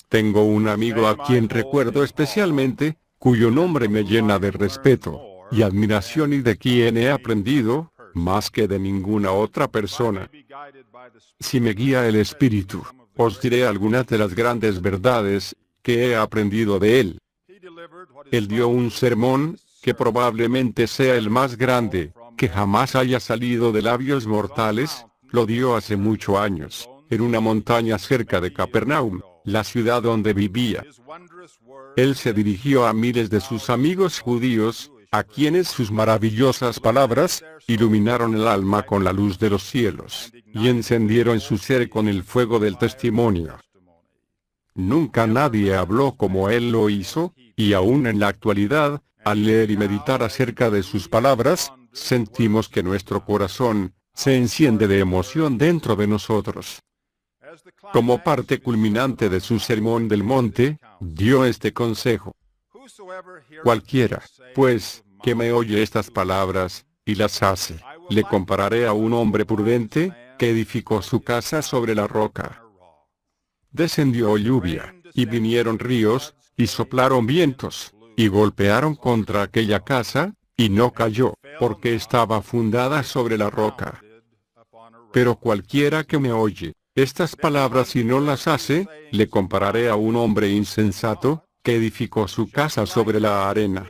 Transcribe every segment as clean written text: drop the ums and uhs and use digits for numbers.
Tengo un amigo a quien recuerdo especialmente, cuyo nombre me llena de respeto y admiración y de quien he aprendido, más que de ninguna otra persona. Si me guía el Espíritu, os diré algunas de las grandes verdades que he aprendido de él. Él dio un sermón, que probablemente sea el más grande, que jamás haya salido de labios mortales, lo dio hace muchos años, en una montaña cerca de Capernaum, la ciudad donde vivía. Él se dirigió a miles de sus amigos judíos, a quienes sus maravillosas palabras iluminaron el alma con la luz de los cielos, y encendieron su ser con el fuego del testimonio. Nunca nadie habló como él lo hizo, y aún en la actualidad, al leer y meditar acerca de sus palabras, sentimos que nuestro corazón se enciende de emoción dentro de nosotros. Como parte culminante de su sermón del monte, dio este consejo: cualquiera, pues, que me oye estas palabras, y las hace, le compararé a un hombre prudente, que edificó su casa sobre la roca. Descendió lluvia, y vinieron ríos, y soplaron vientos, y golpearon contra aquella casa, y no cayó, porque estaba fundada sobre la roca. Pero cualquiera que me oye estas palabras y no las hace, le compararé a un hombre insensato, que edificó su casa sobre la arena.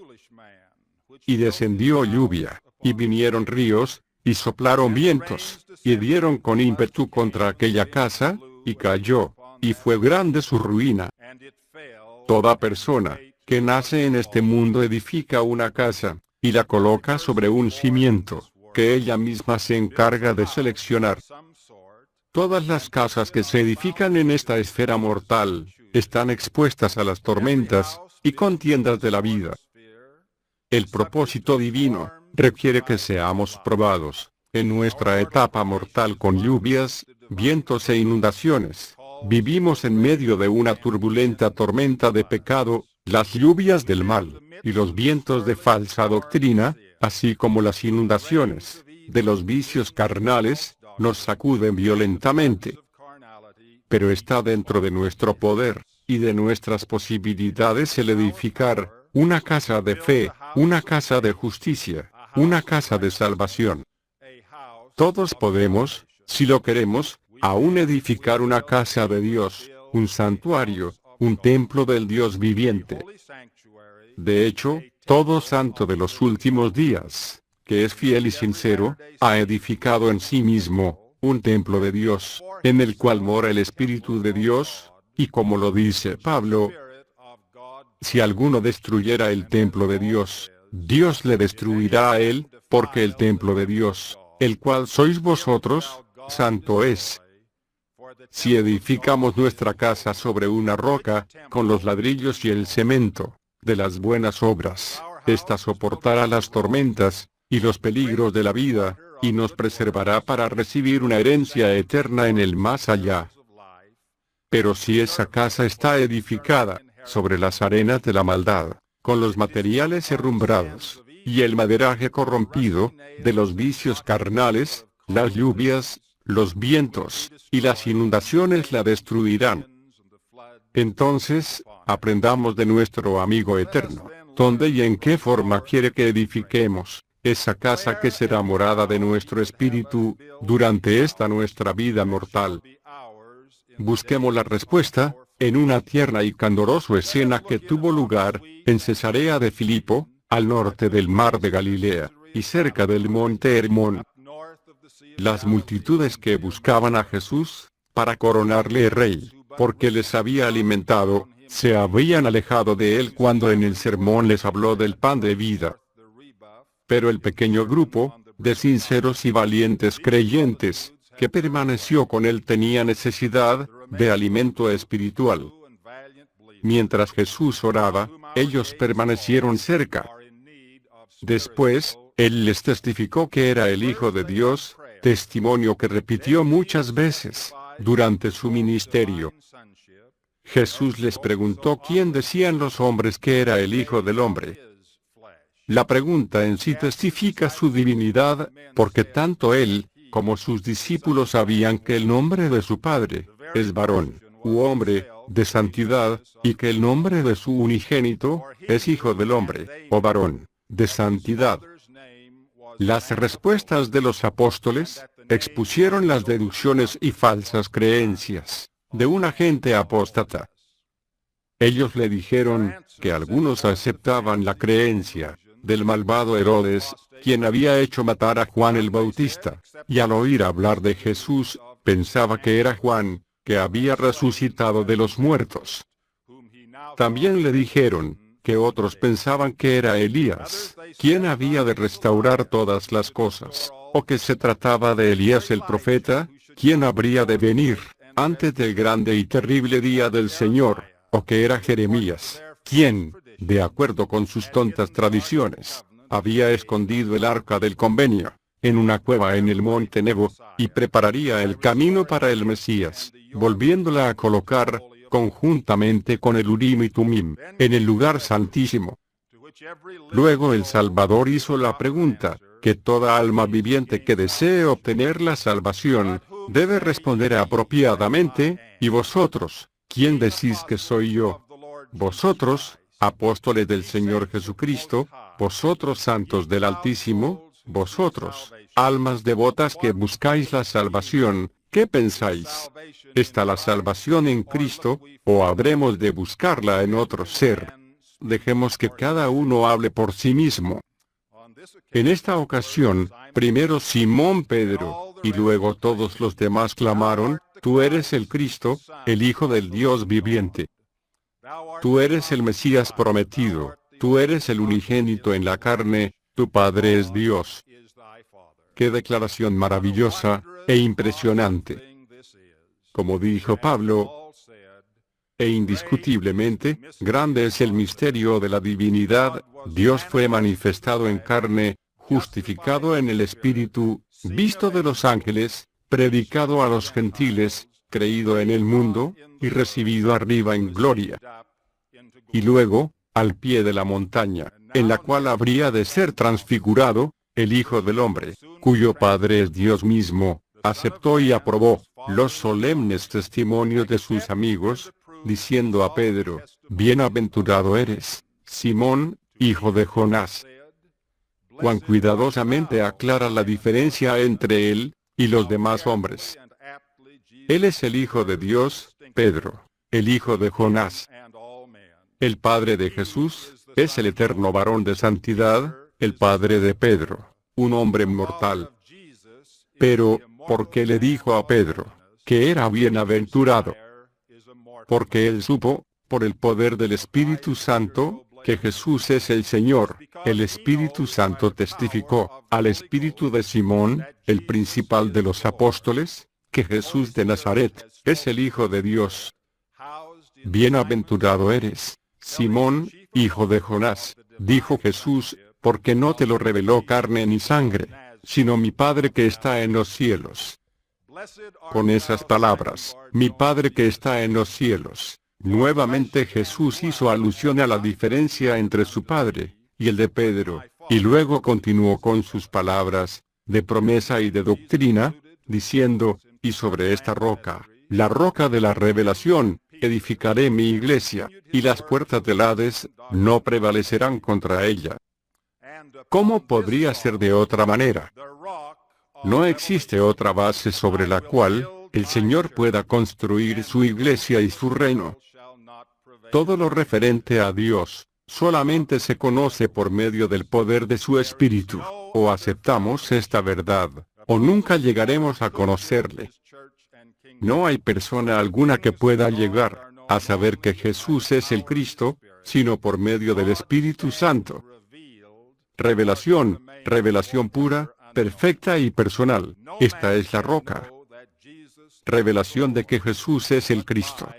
Y descendió lluvia, y vinieron ríos, y soplaron vientos, y dieron con ímpetu contra aquella casa, y cayó, y fue grande su ruina. Toda persona que nace en este mundo edifica una casa, y la coloca sobre un cimiento, que ella misma se encarga de seleccionar. Todas las casas que se edifican en esta esfera mortal, están expuestas a las tormentas y contiendas de la vida. El propósito divino requiere que seamos probados en nuestra etapa mortal con lluvias, vientos e inundaciones. Vivimos en medio de una turbulenta tormenta de pecado, las lluvias del mal, y los vientos de falsa doctrina, así como las inundaciones de los vicios carnales, nos sacuden violentamente. Pero está dentro de nuestro poder, y de nuestras posibilidades el edificar una casa de fe, una casa de justicia, una casa de salvación. Todos podemos, si lo queremos, aún edificar una casa de Dios, un santuario, un templo del Dios viviente. De hecho, todo santo de los últimos días, que es fiel y sincero, ha edificado en sí mismo un templo de Dios, en el cual mora el Espíritu de Dios, y como lo dice Pablo, si alguno destruyera el templo de Dios, Dios le destruirá a él, porque el templo de Dios, el cual sois vosotros, santo es. Si edificamos nuestra casa sobre una roca, con los ladrillos y el cemento de las buenas obras, ésta soportará las tormentas y los peligros de la vida, y nos preservará para recibir una herencia eterna en el más allá. Pero si esa casa está edificada sobre las arenas de la maldad, con los materiales herrumbrados, y el maderaje corrompido, de los vicios carnales, las lluvias, los vientos, y las inundaciones la destruirán. Entonces, aprendamos de nuestro amigo eterno, dónde y en qué forma quiere que edifiquemos esa casa que será morada de nuestro espíritu, durante esta nuestra vida mortal. Busquemos la respuesta en una tierna y candorosa escena que tuvo lugar en Cesarea de Filipo, al norte del mar de Galilea, y cerca del monte Hermón. Las multitudes que buscaban a Jesús para coronarle rey, porque les había alimentado, se habían alejado de él cuando en el sermón les habló del pan de vida. Pero el pequeño grupo de sinceros y valientes creyentes que permaneció con él tenía necesidad de alimento espiritual. Mientras Jesús oraba, ellos permanecieron cerca. Después, él les testificó que era el Hijo de Dios, testimonio que repitió muchas veces durante su ministerio. Jesús les preguntó quién decían los hombres que era el Hijo del Hombre. La pregunta en sí testifica su divinidad, porque tanto él como sus discípulos sabían que el nombre de su Padre es varón, u hombre, de santidad, y que el nombre de su unigénito es Hijo del hombre, o varón, de santidad. Las respuestas de los apóstoles expusieron las deducciones y falsas creencias de una gente apóstata. Ellos le dijeron que algunos aceptaban la creencia del malvado Herodes, quien había hecho matar a Juan el Bautista, y al oír hablar de Jesús, pensaba que era Juan, que había resucitado de los muertos. También le dijeron que otros pensaban que era Elías, quien había de restaurar todas las cosas, o que se trataba de Elías el profeta, quien habría de venir antes del grande y terrible día del Señor, o que era Jeremías, quien, de acuerdo con sus tontas tradiciones, había escondido el arca del convenio en una cueva en el monte Nebo, y prepararía el camino para el Mesías, volviéndola a colocar, conjuntamente con el Urim y Tumim, en el lugar santísimo. Luego el Salvador hizo la pregunta, que toda alma viviente que desee obtener la salvación, debe responder apropiadamente, ¿y vosotros, quién decís que soy yo? Vosotros, apóstoles del Señor Jesucristo, vosotros santos del Altísimo, vosotros, almas devotas que buscáis la salvación, ¿qué pensáis? ¿Está la salvación en Cristo, o habremos de buscarla en otro ser? Dejemos que cada uno hable por sí mismo. En esta ocasión, primero Simón Pedro, y luego todos los demás clamaron, «Tú eres el Cristo, el Hijo del Dios viviente. Tú eres el Mesías prometido, tú eres el unigénito en la carne, tu Padre es Dios». ¡Qué declaración maravillosa e impresionante! Como dijo Pablo, e indiscutiblemente, grande es el misterio de la divinidad, Dios fue manifestado en carne, justificado en el Espíritu, visto de los ángeles, predicado a los gentiles, creído en el mundo, y recibido arriba en gloria. Y luego, al pie de la montaña, en la cual habría de ser transfigurado, el Hijo del Hombre, cuyo Padre es Dios mismo, aceptó y aprobó los solemnes testimonios de sus amigos, diciendo a Pedro, «Bienaventurado eres, Simón, hijo de Jonás». Cuán cuidadosamente aclara la diferencia entre él y los demás hombres. Él es el Hijo de Dios, Pedro, el hijo de Jonás. El Padre de Jesús es el eterno varón de santidad, el Padre de Pedro, un hombre mortal. Pero, ¿por qué le dijo a Pedro que era bienaventurado? Porque él supo, por el poder del Espíritu Santo, que Jesús es el Señor. El Espíritu Santo testificó al espíritu de Simón, el principal de los apóstoles, que Jesús de Nazaret es el Hijo de Dios. Bienaventurado eres, Simón, hijo de Jonás, dijo Jesús, porque no te lo reveló carne ni sangre, sino mi Padre que está en los cielos. Con esas palabras, mi Padre que está en los cielos, nuevamente Jesús hizo alusión a la diferencia entre su Padre y el de Pedro, y luego continuó con sus palabras de promesa y de doctrina, diciendo, «Y sobre esta roca, la roca de la revelación, edificaré mi iglesia, y las puertas del Hades no prevalecerán contra ella». ¿Cómo podría ser de otra manera? No existe otra base sobre la cual el Señor pueda construir su iglesia y su reino. Todo lo referente a Dios solamente se conoce por medio del poder de su Espíritu. O aceptamos esta verdad, o nunca llegaremos a conocerle. No hay persona alguna que pueda llegar a saber que Jesús es el Cristo, sino por medio del Espíritu Santo. Revelación, revelación pura, perfecta y personal. Esta es la roca. Revelación de que Jesús es el Cristo.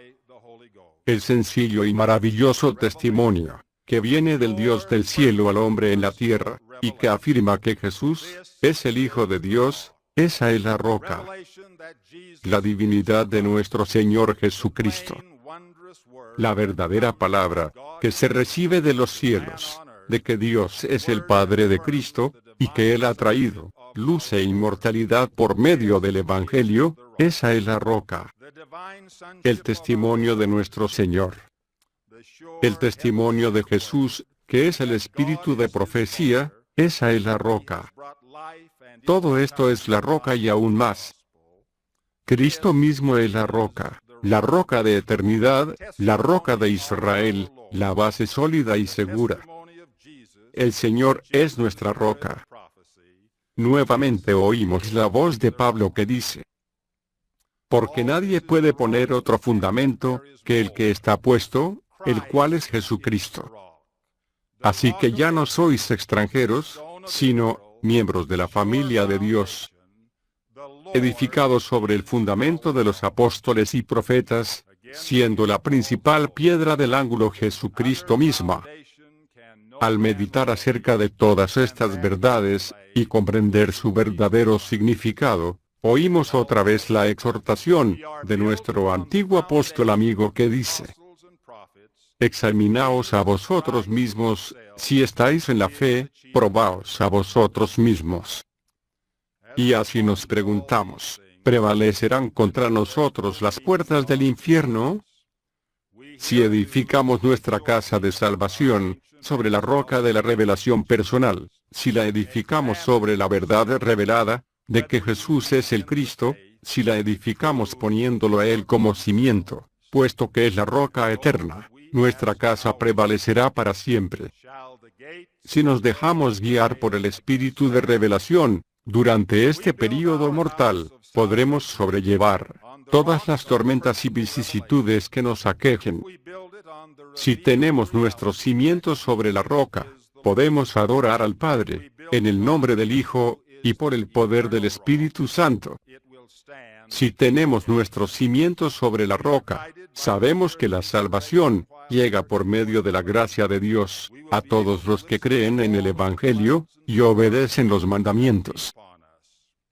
El sencillo y maravilloso testimonio que viene del Dios del cielo al hombre en la tierra, y que afirma que Jesús es el Hijo de Dios, esa es la roca. La divinidad de nuestro Señor Jesucristo. La verdadera palabra que se recibe de los cielos, de que Dios es el Padre de Cristo, y que Él ha traído luz e inmortalidad por medio del Evangelio, esa es la roca. El testimonio de nuestro Señor. El testimonio de Jesús, que es el espíritu de profecía, esa es la roca. Todo esto es la roca y aún más. Cristo mismo es la roca de eternidad, la roca de Israel, la base sólida y segura. El Señor es nuestra roca. Nuevamente oímos la voz de Pablo que dice: porque nadie puede poner otro fundamento que el que está puesto, el cual es Jesucristo. Así que ya no sois extranjeros, sino miembros de la familia de Dios, edificados sobre el fundamento de los apóstoles y profetas, siendo la principal piedra del ángulo Jesucristo misma. Al meditar acerca de todas estas verdades, y comprender su verdadero significado, oímos otra vez la exhortación de nuestro antiguo apóstol amigo que dice: examinaos a vosotros mismos, si estáis en la fe, probaos a vosotros mismos. Y así nos preguntamos, ¿prevalecerán contra nosotros las puertas del infierno? Si edificamos nuestra casa de salvación sobre la roca de la revelación personal, si la edificamos sobre la verdad revelada, de que Jesús es el Cristo, si la edificamos poniéndolo a Él como cimiento, puesto que es la roca eterna, nuestra casa prevalecerá para siempre. Si nos dejamos guiar por el espíritu de revelación, durante este período mortal, podremos sobrellevar todas las tormentas y vicisitudes que nos aquejen. Si tenemos nuestros cimientos sobre la roca, podemos adorar al Padre, en el nombre del Hijo, y por el poder del Espíritu Santo. Si tenemos nuestros cimientos sobre la roca, sabemos que la salvación llega por medio de la gracia de Dios a todos los que creen en el Evangelio y obedecen los mandamientos.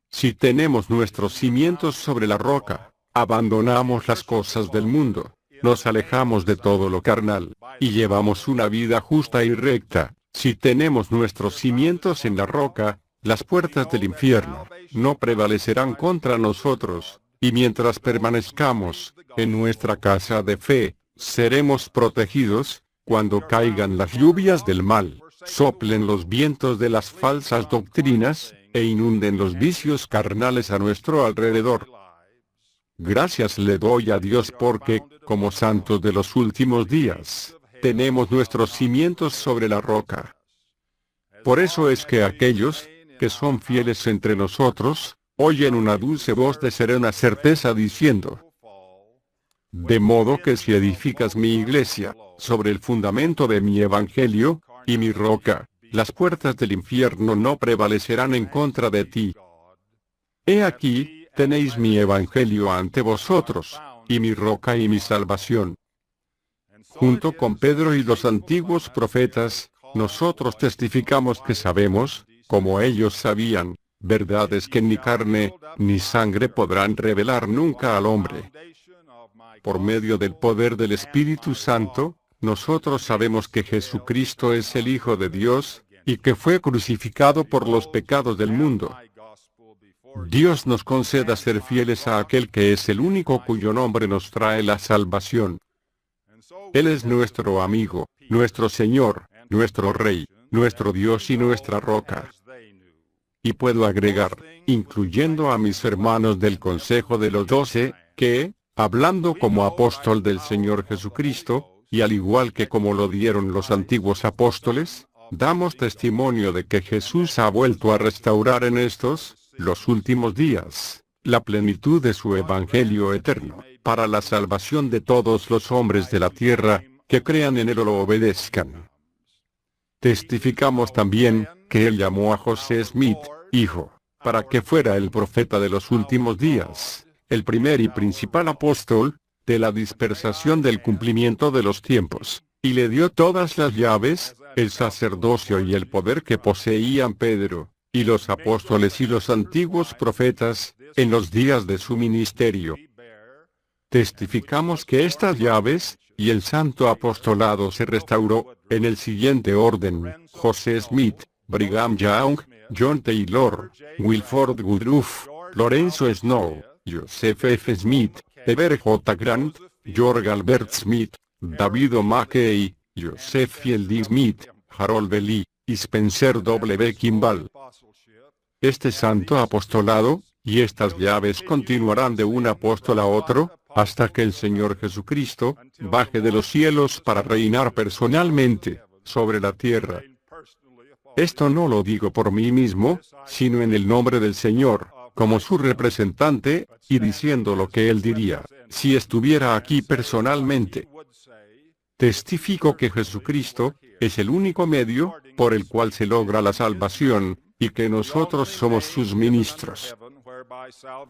Si tenemos nuestros cimientos sobre la roca, abandonamos las cosas del mundo, nos alejamos de todo lo carnal, y llevamos una vida justa y recta. Si tenemos nuestros cimientos en la roca, las puertas del infierno no prevalecerán contra nosotros, y mientras permanezcamos en nuestra casa de fe, seremos protegidos cuando caigan las lluvias del mal, soplen los vientos de las falsas doctrinas, e inunden los vicios carnales a nuestro alrededor. Gracias le doy a Dios porque, como santos de los últimos días, tenemos nuestros cimientos sobre la roca. Por eso es que aquellos que son fieles entre nosotros, oyen una dulce voz de serena certeza diciendo: de modo que si edificas mi iglesia sobre el fundamento de mi evangelio, y mi roca, las puertas del infierno no prevalecerán en contra de ti. He aquí, tenéis mi evangelio ante vosotros, y mi roca y mi salvación. Junto con Pedro y los antiguos profetas, nosotros testificamos que sabemos, como ellos sabían, verdades que ni carne, ni sangre podrán revelar nunca al hombre. Por medio del poder del Espíritu Santo, nosotros sabemos que Jesucristo es el Hijo de Dios, y que fue crucificado por los pecados del mundo. Dios nos conceda ser fieles a aquel que es el único cuyo nombre nos trae la salvación. Él es nuestro amigo, nuestro Señor, nuestro Rey, nuestro Dios y nuestra roca. Y puedo agregar, incluyendo a mis hermanos del Consejo de los 12, que, hablando como apóstol del Señor Jesucristo, y al igual que como lo dieron los antiguos apóstoles, damos testimonio de que Jesús ha vuelto a restaurar en estos, los últimos días, la plenitud de su Evangelio eterno, para la salvación de todos los hombres de la tierra, que crean en él o lo obedezcan. Testificamos también, que él llamó a José Smith, hijo, para que fuera el profeta de los últimos días, el primer y principal apóstol, de la dispersación del cumplimiento de los tiempos, y le dio todas las llaves, el sacerdocio y el poder que poseían Pedro, y los apóstoles y los antiguos profetas, en los días de su ministerio. Testificamos que estas llaves, y el santo apostolado se restauró, en el siguiente orden: José Smith, Brigham Young, John Taylor, Wilford Woodruff, Lorenzo Snow, Joseph F. Smith, Heber J. Grant, George Albert Smith, David O. McKay, Joseph Fielding Smith, Harold B. Lee, y Spencer W. Kimball. Este santo apostolado, y estas llaves continuarán de un apóstol a otro, hasta que el Señor Jesucristo baje de los cielos para reinar personalmente sobre la tierra. Esto no lo digo por mí mismo, sino en el nombre del Señor, como su representante, y diciendo lo que Él diría, si estuviera aquí personalmente. Testifico que Jesucristo es el único medio por el cual se logra la salvación, y que nosotros somos sus ministros.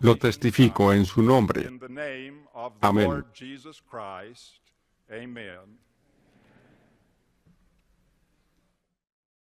Lo testifico en su nombre. Amén.